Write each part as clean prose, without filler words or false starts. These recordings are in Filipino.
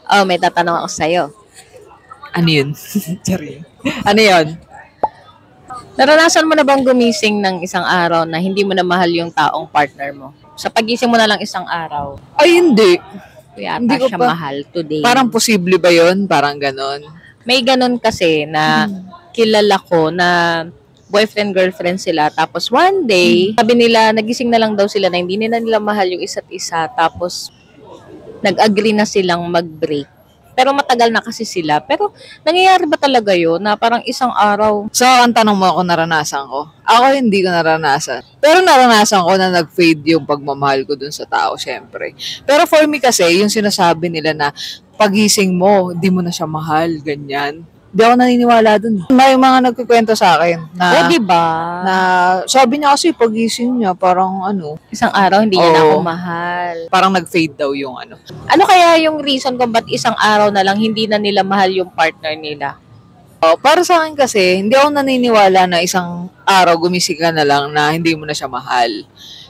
Oh, may tatanong ako sa'yo. Ano yun? Sorry. Ano yun? Naranasan mo na bang gumising ng isang araw na hindi mo na mahal yung taong partner mo? Sa pagising mo na lang isang araw, Ay, hindi. kaya Hindi ata ko siya pa. mahal today. Parang posible ba yun? Parang ganon. May ganun kasi na kilala ko na boyfriend-girlfriend sila. Tapos one day, sabi nila, nagising na lang daw sila na hindi nila mahal yung isa't isa. Tapos nag-agree na silang mag-break. Pero matagal na kasi sila. Pero nangyayari ba talaga yun na parang isang araw? So, ang tanong mo kung naranasan ko. Ako hindi ko naranasan. Pero naranasan ko na nag-fade yung pagmamahal ko dun sa tao, syempre. Pero for me kasi, yung sinasabi nila na pagising mo, di mo na siya mahal, ganyan. Di ako naniniwala dun. May mga nagkukwento sa akin na, Diba? na sabi niya kasi pagising niya, parang Isang araw hindi niya na ako Oo. mahal. parang nag-fade daw yung Ano kaya yung reason kung ba't isang araw na lang hindi na nila mahal yung partner nila? Para sa akin kasi, hindi ako naniniwala na isang araw gumising ka na lang na hindi mo na siya mahal.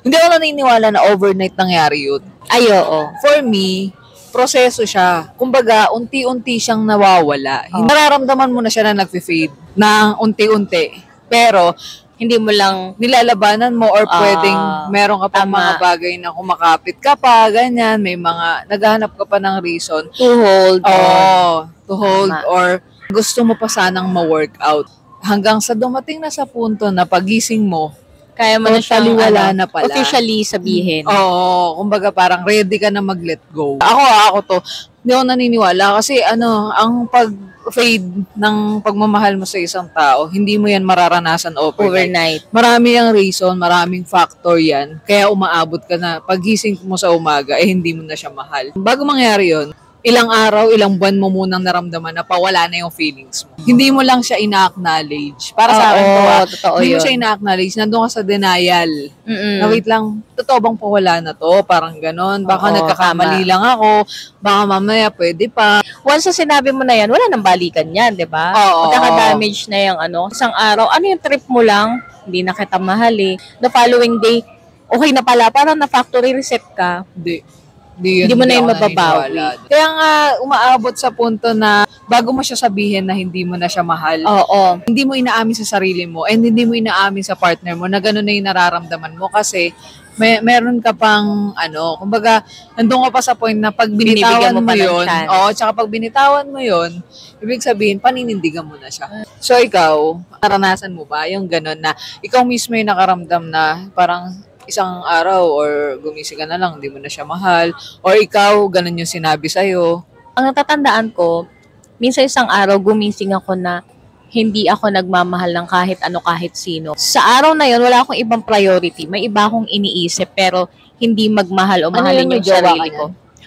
Hindi ako naniniwala na overnight nangyari yun. Ay, oo. For me, proseso siya. Kumbaga, unti-unti siyang nawawala. Oh. Nararamdaman mo na siya na nag-fade na unti-unti. Pero, Hindi mo lang, nilalabanan mo or pwedeng meron ka pang tama. mga bagay na kumakapit ka pa, ganyan. May mga, naghahanap ka pa ng reason. to hold on. To hold Tama. or gusto mo pa sanang ma-workout. Hanggang sa dumating na sa punto na pagising mo, Kaya mo na siyang totally wala na pala. officially sabihin. Oo, kumbaga parang ready ka na mag-let go. Ako to, hindi ako naniniwala kasi ang pag-fade ng pagmamahal mo sa isang tao, hindi mo yan mararanasan overnight. Overnight. Marami ang reason, maraming factor yan. Kaya umaabot ka na, pagising mo sa umaga, hindi mo na siya mahal. Bago mangyari yon, ilang araw, ilang buwan mo munang naramdaman na pawala na yung feelings mo. Hindi mo lang siya ina-acknowledge. Para sa akin to, totoo hindi mo yun. siya ina-acknowledge. Nandun ka sa denial. Mm-mm. Na wait lang, totoo bang pawala na to? Parang ganon. Baka Oo, nagkakamali tama. lang ako. Baka mamaya pwede pa. Once na sinabi mo na yan, wala nang balikan yan, di ba? Oo. Magkaka-damage na yung isang araw. Ano yung trip mo lang? Hindi na kita mahal eh. The following day, okay na pala. Parang na-factory reset ka. Hindi mo na yun ako mababawi. naniniwala. Kaya nga, umaabot sa punto na bago mo siya sabihin na hindi mo na siya mahal, Oo. hindi mo inaamin sa sarili mo and hindi mo inaamin sa partner mo na gano'n na yung nararamdaman mo kasi meron ka pang kumbaga, nandun ka pa sa point na pag binitawan Binibigyan mo mo pa ng yun, chance. tsaka pag binitawan mo yun, ibig sabihin, paninindigan mo na siya. So ikaw, naranasan mo ba yung gano'n na ikaw mismo yung nakaramdam na parang isang araw or gumising ka na lang, hindi mo na siya mahal, or ikaw, ganun yung sinabi sa'yo? Ang natatandaan ko, minsan isang araw gumising ako na hindi ako nagmamahal ng kahit ano kahit sino. Sa araw na yon wala akong ibang priority. May iba akong iniisip pero hindi magmahal o mahalin may yung jowa sarili ka ko.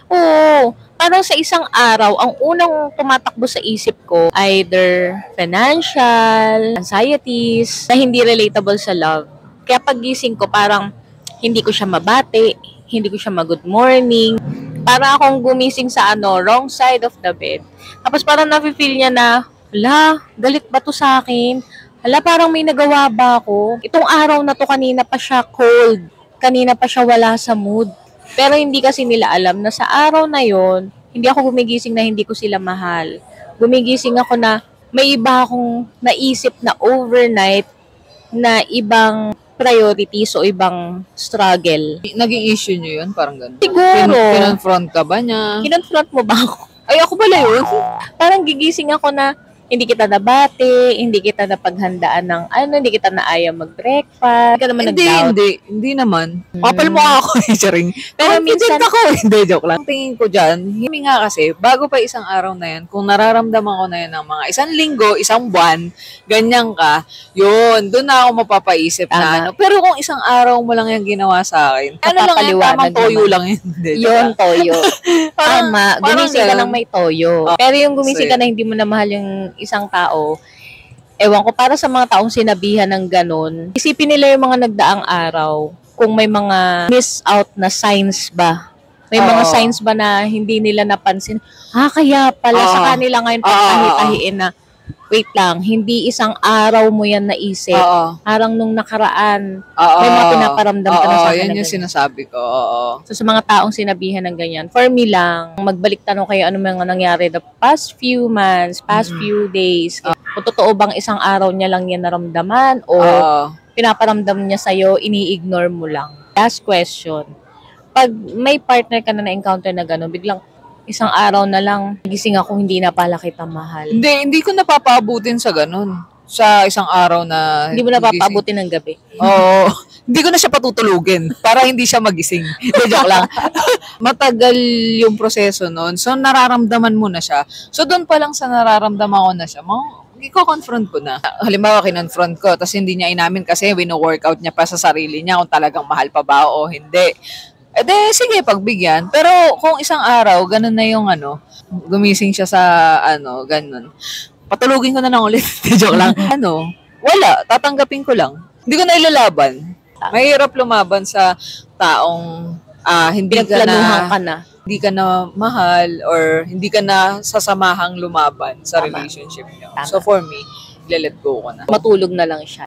Oo. Parang sa isang araw, ang unang tumatakbo sa isip ko, either financial, anxieties, na hindi relatable sa love. Kaya pagising ko, parang hindi ko siya mabati, hindi ko siya mag-good morning. Para akong gumising sa wrong side of the bed. Tapos parang nafe-feel niya na, hala, galit ba to sa akin? Hala, parang may nagawa ba ako? Itong araw na to, kanina pa siya cold. Kanina pa siya wala sa mood. Pero hindi kasi nila alam na sa araw na yon, hindi ako gumigising na hindi ko sila mahal. Gumigising ako na may iba akong naisip na overnight na ibang priorities o ibang struggle. Naging issue nyo yun? Parang gano'n? Siguro. Kinonfront ka ba niya? Kinonfront mo ba ako? Ay, ako pala yun? Parang gigising ako na hindi kita nabati, hindi kita napaghandaan ng hindi kita naaya mag-breakfast, hindi ka naman nag-doubt. Hindi naman. Kapal mo ako charing. Pero minsan, ako, hindi, joke lang. Tingin ko dyan, hindi nga kasi, bago pa isang araw na yan, kung nararamdaman ko na yan ng mga isang linggo, isang buwan, ganyan ka, yun, doon na ako mapapaisip na Tama. Pero kung isang araw mo lang yung ginawa sa akin, lang yan, Napapaliwanag tamang toyo naman. lang yun. Hindi, yun, toyo. Parang- Tama, parang gumising ka ganun. ng may toyo. Pero yung gumising ka na hindi mo na mahal yung isang tao, ewan ko, para sa mga taong sinabihan ng ganun, isipin nila yung mga nagdaang araw, kung may mga miss out na signs ba. May mga Oo. signs ba na hindi nila napansin? Kaya pala Oo. sa kanila ngayon pagtahi-tahiin na, wait lang, hindi isang araw mo yan naisip. Oo. Parang nung nakaraan, Oo. may mga pinaparamdam ka na Oo, sa akin yan na yung ganyan. sinasabi ko. Oo. So, sa mga taong sinabihan ng ganyan, for me lang, magbalik tanong kayo ano mga nangyari the past few months, past few days. Kung totoo bang isang araw niya lang yan naramdaman o Oo. pinaparamdam niya sa'yo, ini-ignore mo lang. Last question. Pag may partner ka na na-encounter na gano'n, biglang isang araw na lang, gising ako, hindi na pala kita mahal. Hindi ko napapaabutin sa ganun. Sa isang araw na... Hindi mo na papaabutin ng gabi. Oo. Hindi ko na siya patutulugin para hindi siya magising. Joke lang. Matagal yung proseso nun. So, nararamdaman mo na siya. So, doon pa lang sa nararamdaman ko na siya, iko-confront ko na. Halimbawa, kinonfront ko, tapos hindi niya inamin kasi wino-workout niya pa sa sarili niya kung talagang mahal pa ba o hindi. Eh de, sige, pagbigyan. Pero kung isang araw, ganun na yung gumising siya sa ganun. Patulugin ko na lang ulit. Joke lang. Wala. Tatanggapin ko lang. Hindi ko na ilalaban. Mahirap lumaban sa taong hindi hindi ka na mahal or hindi ka na sasamahang lumaban sa Tama. relationship niyo. Tama. So for me, let go ko na. Matulog na lang siya.